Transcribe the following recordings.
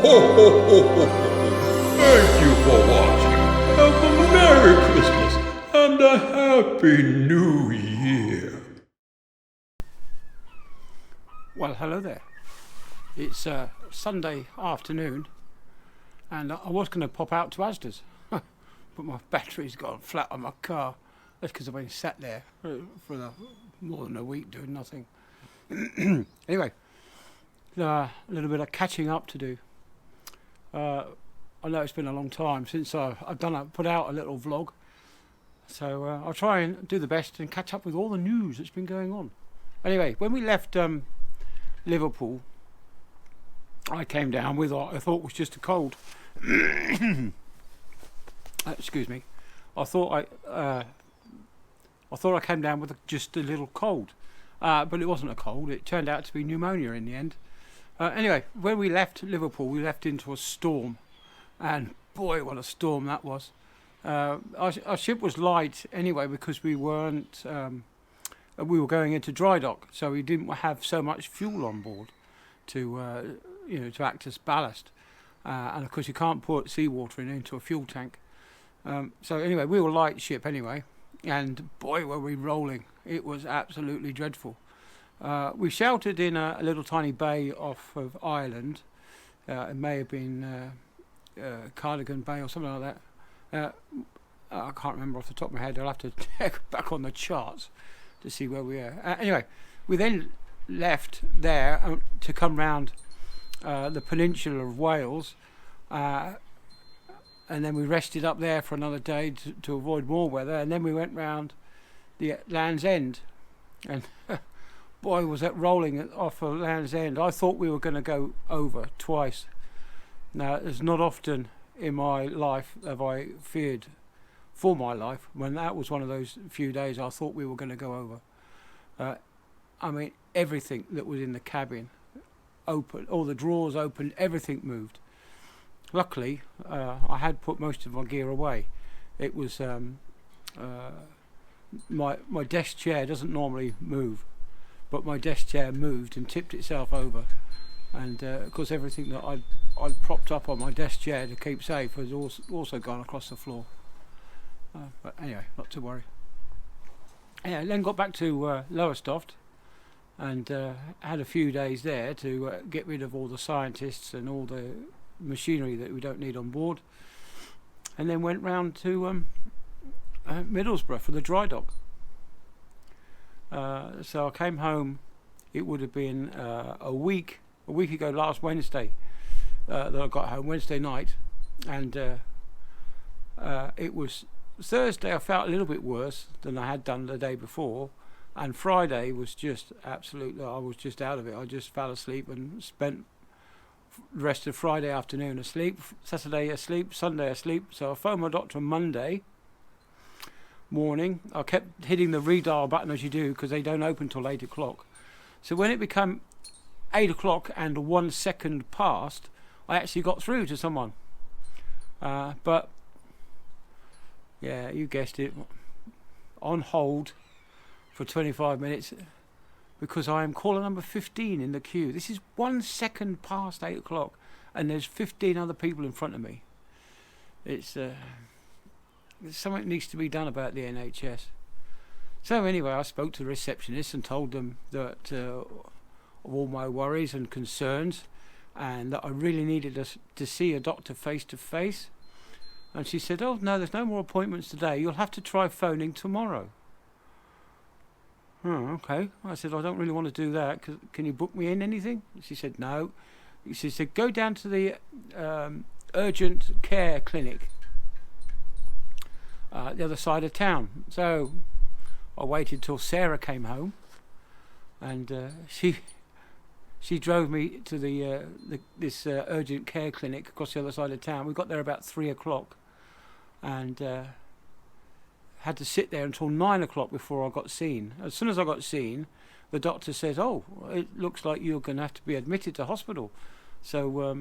Thank you for watching. Have a Merry Christmas and a Happy New Year. Well, hello there. It's Sunday afternoon, and I was going to pop out to Asda's, but my battery's gone flat on my car. That's because I've been sat there for more than a week doing nothing. Anyway, a little bit of catching up to do. I know it's been a long time since I've put out a little vlog, so I'll try and do the best and catch up with all the news that's been going on. Anyway, when we left Liverpool, I came down with what I thought was just a cold. Excuse me. I thought I came down with just a little cold, but it wasn't a cold. It turned out to be pneumonia in the end. Anyway, when we left Liverpool, we left into a storm, and boy, what a storm that was. Our ship was light anyway because we were going into dry dock, so we didn't have so much fuel on board to to act as ballast. And of course, you can't put seawater into a fuel tank. So anyway, we were light ship anyway, and boy, were we rolling. It was absolutely dreadful. We sheltered in a little tiny bay off of Ireland. It may have been Cardigan Bay or something like that. I can't remember off the top of my head. I'll have to check back on the charts to see where we are. Anyway, we then left there to come round the peninsula of Wales, and then we rested up there for another day to avoid more weather, and then we went round the Land's End, and boy, was that rolling off of Land's End. I thought we were going to go over twice. Now, it's not often in my life have I feared for my life. When that was one of those few days I thought we were going to go over. I mean, everything that was in the cabin open, all the drawers opened, everything moved. Luckily, I had put most of my gear away. It was my desk chair doesn't normally move, but my desk chair moved and tipped itself over, and of course everything that I'd propped up on my desk chair to keep safe has also gone across the floor. But anyway, not to worry. Yeah, then got back to Lowestoft and had a few days there to get rid of all the scientists and all the machinery that we don't need on board, and then went round to Middlesbrough for the dry dock. So I came home, it would have been a week ago last Wednesday that I got home, Wednesday night, and it was Thursday I felt a little bit worse than I had done the day before, and Friday was just absolutely, I was just out of it. I just fell asleep and spent the rest of Friday afternoon asleep, Saturday asleep, Sunday asleep. So I phoned my doctor on Monday morning. I kept hitting the redial button as you do, because they don't open till 8 o'clock. So when it became 8 o'clock and 1 second passed, I actually got through to someone. But yeah, you guessed it, on hold for 25 minutes because I am caller number 15 in the queue. This is 1 second past 8 o'clock and there's 15 other people in front of me. It's something needs to be done about the NHS. So anyway, I spoke to the receptionist and told them that of all my worries and concerns, and that I really needed to see a doctor face to face. And she said, "Oh no, there's no more appointments today. You'll have to try phoning tomorrow." Oh, okay. I said, "I don't really want to do that. Can you book me in anything?" She said, "No." She said, "Go down to the urgent care clinic the other side of town." So I waited till Sarah came home, and she drove me to this urgent care clinic across the other side of town. We got there about 3 o'clock, and had to sit there until 9 o'clock before I got seen. As soon as I got seen, the doctor says, "Oh, it looks like you're going to have to be admitted to hospital. So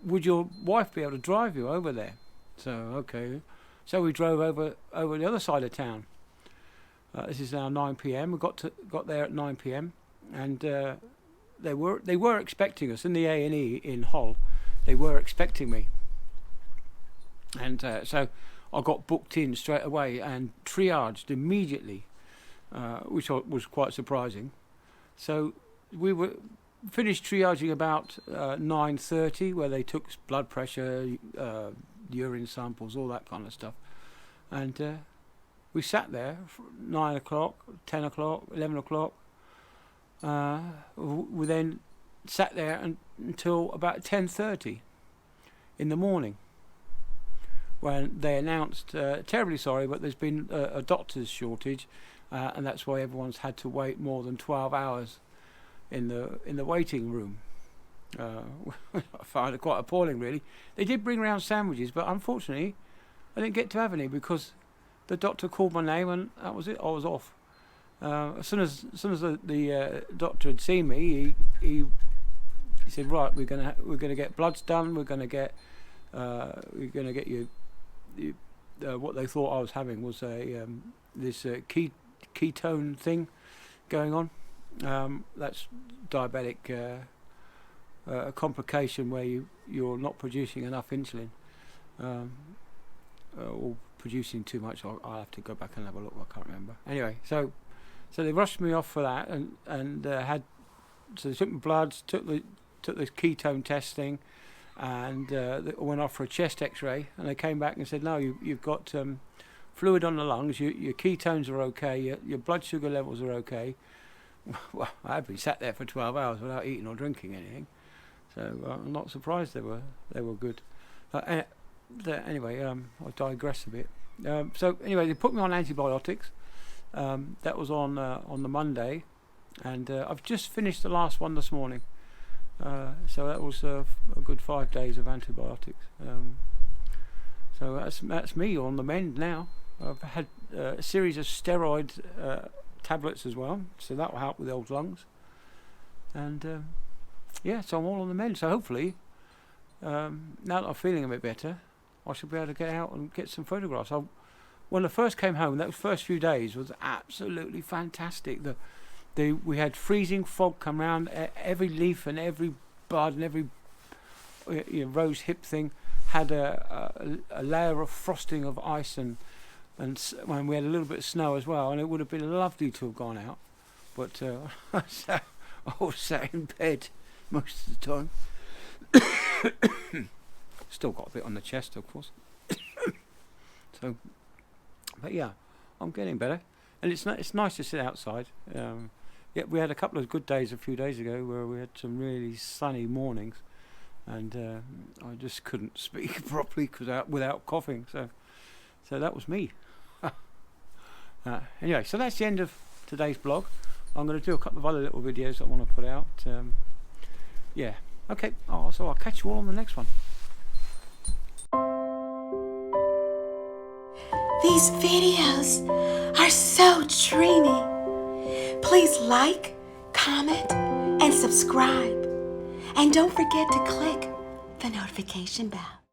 would your wife be able to drive you over there?" So okay. So we drove over the other side of town. This is now 9 p.m. We got there at 9 p.m. and the they were expecting us in the A&E in Hull. They were expecting me, and so I got booked in straight away and triaged immediately, which was quite surprising. So we were finished triaging about 9:30, where they took blood pressure, urine samples, all that kind of stuff, and we sat there from 9 o'clock, 10 o'clock, 11 o'clock. We then sat there until about 10:30 in the morning, when they announced, terribly sorry, but there's been a doctor's shortage, and that's why everyone's had to wait more than 12 hours in the waiting room. I find it quite appalling, really. They did bring round sandwiches, but unfortunately I didn't get to have any because the doctor called my name and that was it. I was off. As soon as the doctor had seen me, he said, right, we're gonna get bloods done. We're gonna get you. What they thought I was having was this ketone thing going on. That's diabetic, a complication where you're not producing enough insulin, or producing too much. I'll have to go back and have a look. I can't remember. Anyway, so they rushed me off for that, and so they took my bloods, took the ketone testing, and went off for a chest X-ray, and they came back and said, no, you've got fluid on the lungs. Your ketones are okay. Your blood sugar levels are okay. Well, I had been sat there for 12 hours without eating or drinking anything, so I'm not surprised they were good. Anyway, I digress a bit. So anyway, they put me on antibiotics. That was on the Monday, and I've just finished the last one this morning. So that was a good 5 days of antibiotics. So that's me on the mend now. I've had a series of steroid tablets as well, so that will help with the old lungs. And yeah, so I'm all on the mend. So hopefully, now that I'm feeling a bit better, I should be able to get out and get some photographs. When I first came home, those first few days was absolutely fantastic. We had freezing fog come round. Every leaf and every bud and every rose hip thing had a layer of frosting of ice, and when we had a little bit of snow as well, and it would have been lovely to have gone out, but I was sat in bed most of the time. Still got a bit on the chest, of course. So, but yeah, I'm getting better, and it's nice to sit outside. Yeah, we had a couple of good days a few days ago where we had some really sunny mornings, and I just couldn't speak properly without coughing. So that was me. Anyway, so that's the end of today's blog. I'm going to do a couple of other little videos that I want to put out. Yeah, okay. So I'll catch you all on the next one. These videos are so dreamy. Please like, comment, and subscribe. And don't forget to click the notification bell.